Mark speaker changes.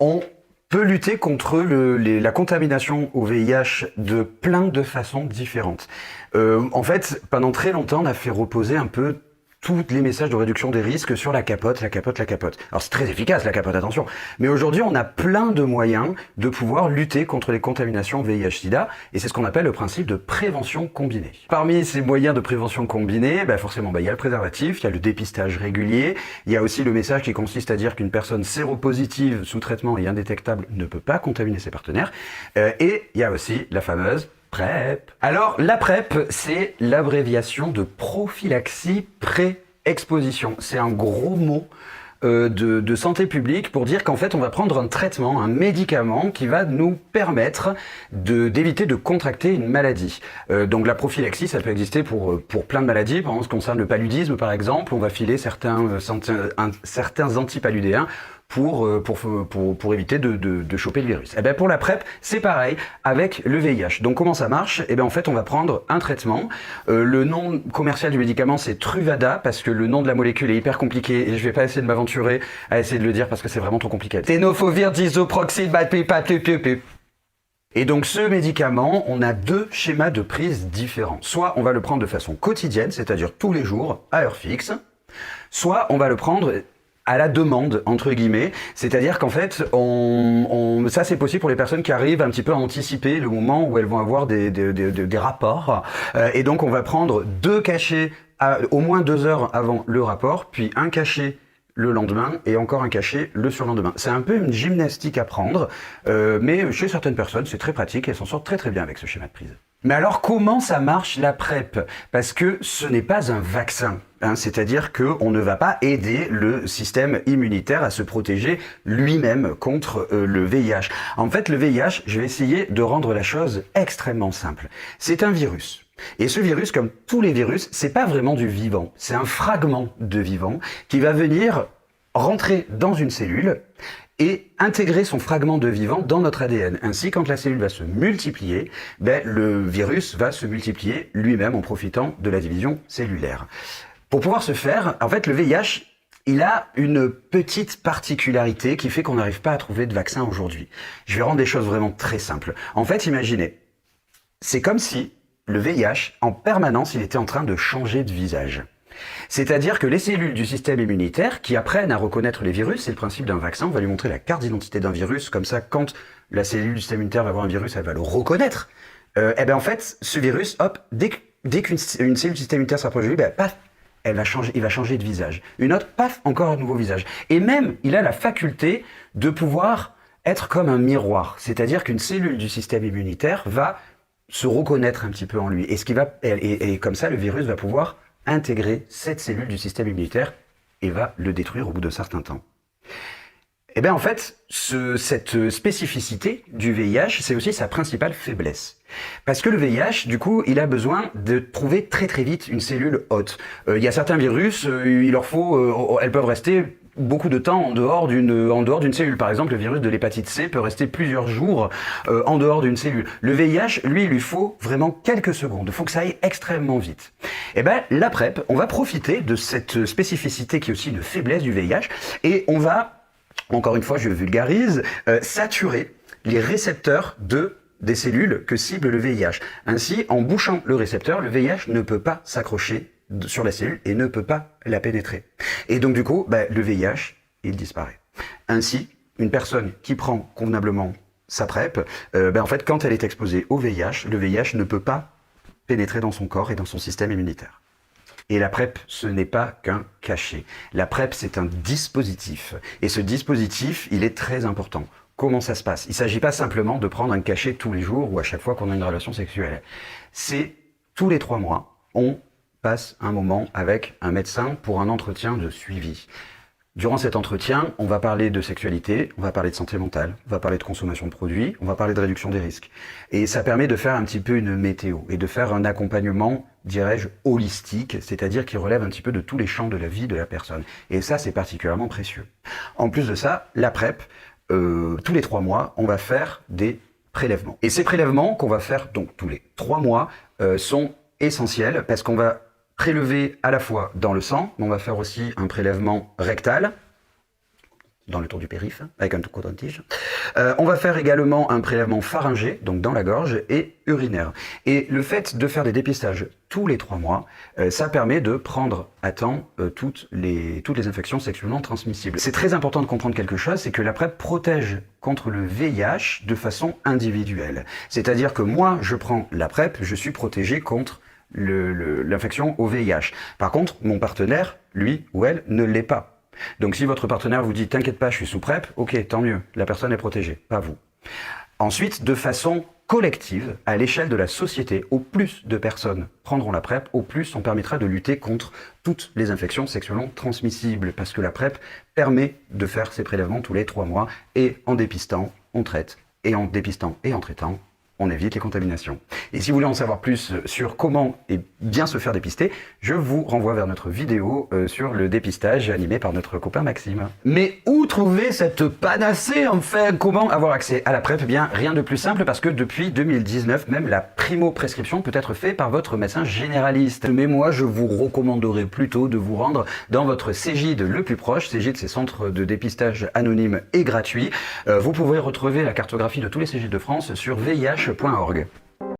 Speaker 1: On peut lutter contre la contamination au VIH de plein de façons différentes. En fait, pendant très longtemps, on a fait reposer un peu tous les messages de réduction des risques sur la capote, la capote, la capote. Alors c'est très efficace la capote, attention. Mais aujourd'hui, on a plein de moyens de pouvoir lutter contre les contaminations VIH/SIDA, et c'est ce qu'on appelle le principe de prévention combinée. Parmi ces moyens de prévention combinée, forcément, il y a le préservatif, il y a le dépistage régulier, il y a aussi le message qui consiste à dire qu'une personne séropositive sous traitement et indétectable ne peut pas contaminer ses partenaires, et il y a aussi la fameuse PrEP. Alors, la PrEP, c'est l'abréviation de prophylaxie pré-exposition. C'est un gros mot de santé publique pour dire qu'en fait, on va prendre un traitement, un médicament qui va nous permettre d'éviter de contracter une maladie. Donc, la prophylaxie, ça peut exister pour plein de maladies. Par exemple, ce qui concerne le paludisme, par exemple, on va filer certains antipaludéens pour éviter de choper le virus. Et pour la PrEP, c'est pareil avec le VIH. Donc comment ça marche? En fait, on va prendre un traitement. Le nom commercial du médicament, c'est Truvada, parce que le nom de la molécule est hyper compliqué et je vais pas essayer de m'aventurer à essayer de le dire parce que c'est vraiment trop compliqué. Tenofovir disoproxil batpipatluplup. Et donc ce médicament, on a deux schémas de prise différents. Soit on va le prendre de façon quotidienne, c'est-à-dire tous les jours, à heure fixe, soit on va le prendre à la demande, entre guillemets, c'est-à-dire qu'en fait, ça c'est possible pour les personnes qui arrivent un petit peu à anticiper le moment où elles vont avoir des rapports, et donc on va prendre 2 cachets au moins 2 heures avant le rapport, puis un cachet le lendemain et encore un cachet le surlendemain. C'est un peu une gymnastique à prendre, mais chez certaines personnes c'est très pratique et elles s'en sortent très très bien avec ce schéma de prise. Mais alors comment ça marche la PrEP? Parce que ce n'est pas un vaccin, c'est-à-dire qu'on ne va pas aider le système immunitaire à se protéger lui-même contre le VIH. En fait, le VIH, je vais essayer de rendre la chose extrêmement simple. C'est un virus. Et ce virus, comme tous les virus, c'est pas vraiment du vivant. C'est un fragment de vivant qui va venir rentrer dans une cellule et intégrer son fragment de vivant dans notre ADN. Ainsi, quand la cellule va se multiplier, le virus va se multiplier lui-même en profitant de la division cellulaire. Pour pouvoir se faire, en fait, le VIH, il a une petite particularité qui fait qu'on n'arrive pas à trouver de vaccin aujourd'hui. Je vais rendre des choses vraiment très simples. En fait, imaginez, c'est comme si le VIH, en permanence, il était en train de changer de visage. C'est-à-dire que les cellules du système immunitaire qui apprennent à reconnaître les virus, c'est le principe d'un vaccin, on va lui montrer la carte d'identité d'un virus, comme ça quand la cellule du système immunitaire va voir un virus, elle va le reconnaître. En fait, ce virus, hop, dès qu'une cellule du système immunitaire s'approche de lui, paf, il va changer de visage. Une autre, paf, encore un nouveau visage. Et même, il a la faculté de pouvoir être comme un miroir, c'est-à-dire qu'une cellule du système immunitaire va se reconnaître un petit peu en lui. Et comme ça, le virus va pouvoir intégrer cette cellule du système immunitaire et va le détruire au bout d'un certain temps. En fait, cette spécificité du VIH, c'est aussi sa principale faiblesse. Parce que le VIH, du coup, il a besoin de trouver très très vite une cellule hôte. Il y a certains virus, elles peuvent rester beaucoup de temps en dehors d'une cellule. Par exemple, le virus de l'hépatite C peut rester plusieurs jours en dehors d'une cellule. Le VIH, lui, il lui faut vraiment quelques secondes. Il faut que ça aille extrêmement vite. La PrEP, on va profiter de cette spécificité qui est aussi une faiblesse du VIH et on va, encore une fois, je vulgarise, saturer les récepteurs des cellules que cible le VIH. Ainsi, en bouchant le récepteur, le VIH ne peut pas s'accrocher sur la cellule et ne peut pas la pénétrer. Et donc du coup, le VIH, il disparaît. Ainsi, une personne qui prend convenablement sa PrEP, en fait, quand elle est exposée au VIH, le VIH ne peut pas pénétrer dans son corps et dans son système immunitaire. Et la PrEP, ce n'est pas qu'un cachet. La PrEP, c'est un dispositif. Et ce dispositif, il est très important. Comment ça se passe? Il ne s'agit pas simplement de prendre un cachet tous les jours ou à chaque fois qu'on a une relation sexuelle. C'est tous les 3 mois, on passe un moment avec un médecin pour un entretien de suivi. Durant cet entretien, on va parler de sexualité, on va parler de santé mentale, on va parler de consommation de produits, on va parler de réduction des risques. Et ça permet de faire un petit peu une météo et de faire un accompagnement, dirais-je, holistique, c'est-à-dire qui relève un petit peu de tous les champs de la vie de la personne. Et ça, c'est particulièrement précieux. En plus de ça, la PrEP, tous les 3 mois, on va faire des prélèvements. Et ces prélèvements qu'on va faire donc tous les 3 mois sont essentiels parce qu'on va prélever à la fois dans le sang, mais on va faire aussi un prélèvement rectal dans le tour du périph', avec un coton-tige. On va faire également un prélèvement pharyngé, donc dans la gorge, et urinaire. Et le fait de faire des dépistages tous les 3 mois, ça permet de prendre à temps toutes les infections sexuellement transmissibles. C'est très important de comprendre quelque chose, c'est que la PrEP protège contre le VIH de façon individuelle. C'est-à-dire que moi, je prends la PrEP, je suis protégé contre l'infection au VIH. Par contre, mon partenaire, lui ou elle, ne l'est pas. Donc si votre partenaire vous dit « t'inquiète pas, je suis sous PrEP », ok, tant mieux, la personne est protégée, pas vous. Ensuite, de façon collective, à l'échelle de la société, au plus de personnes prendront la PrEP, au plus on permettra de lutter contre toutes les infections sexuellement transmissibles, parce que la PrEP permet de faire ces prélèvements tous les 3 mois, et en dépistant, on traite, et en dépistant et en traitant, on évite les contaminations. Et si vous voulez en savoir plus sur comment et bien se faire dépister, je vous renvoie vers notre vidéo sur le dépistage animé par notre copain Maxime. Mais où trouver cette panacée enfin? Comment avoir accès à la PrEP? Eh bien, rien de plus simple parce que depuis 2019, même la primo-prescription peut être faite par votre médecin généraliste. Mais moi, je vous recommanderais plutôt de vous rendre dans votre CGID le plus proche. CGID, c'est Centre de dépistage anonyme et gratuit. Vous pourrez retrouver la cartographie de tous les CGID de France sur VIH.org.